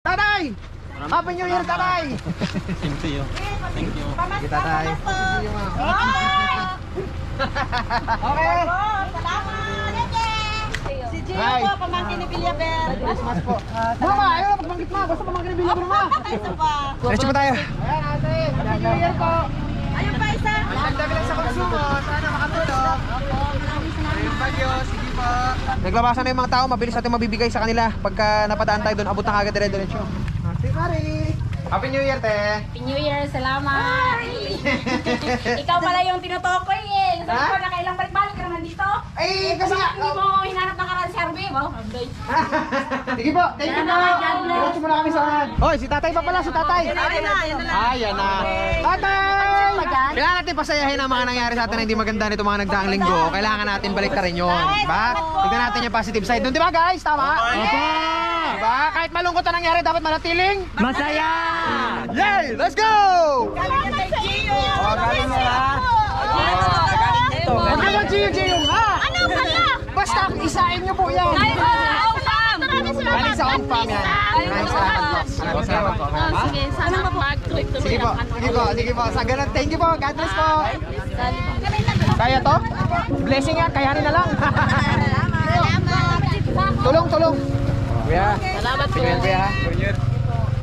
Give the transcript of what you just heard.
Tatay! Happy New Year, tatay! Thank you. Thank you. Sige, tatay. Okay. Salamat. Si Gio Hi. po, pamangkin ni Villaber. Christmas po. Mama, ayaw na pagbanggit mo. Basta pamangkin ng bilog mo. Isa pa. Let's po tayo. Ayan, ate. Happy New Year po. Ayun pa isa. Magdagdag lang sa konsumo. Sana makatulong. Ayun bagyo. Sige po. Naglabasan na yung mga tao. Mabilis natin mabibigay sa kanila. Pagka napadaan tayo doon, abot na kagad dire-diretso. Ate Mari. Happy New Year, te. Happy New Year, salamat! Ikaw pala yung tinutukoy eh! Sabi ko na kailang balik-balik ka naman dito! Ay, kasi nga. Hindi mo hinanap ng karan serve mo? Okay. Sige po, thank you po. Diretso muna kami sa unahan. Hoy, si tatay pa pala, si tatay. Yan na. Ayan na. Tatay! Kailangan natin pasayahin ang mga nangyari sa atin na hindi maganda nito mga nagdaang linggo. Kailangan natin balik ka rin yun. Diba? Tignan natin yung positive side. Doon, diba guys? Tama? Diba? Kahit malungkot ang nangyari, dapat manatiling masaya! Yay! Let's go! Galing kay Gio. Oh, galing na ha? Huwag naman Gio, ha? Ano pala? Basta isain niyo po yan. Galing sa on farm yan. Maraming salamat po. Maraming salamat po. Sige, sana mag-trip to Sige po, sige po. Sa ganun, thank you po. God bless po. Kaya to? Blessing yan, kayanin na lang. Tulong. Kuya. Salamat po. Kuya.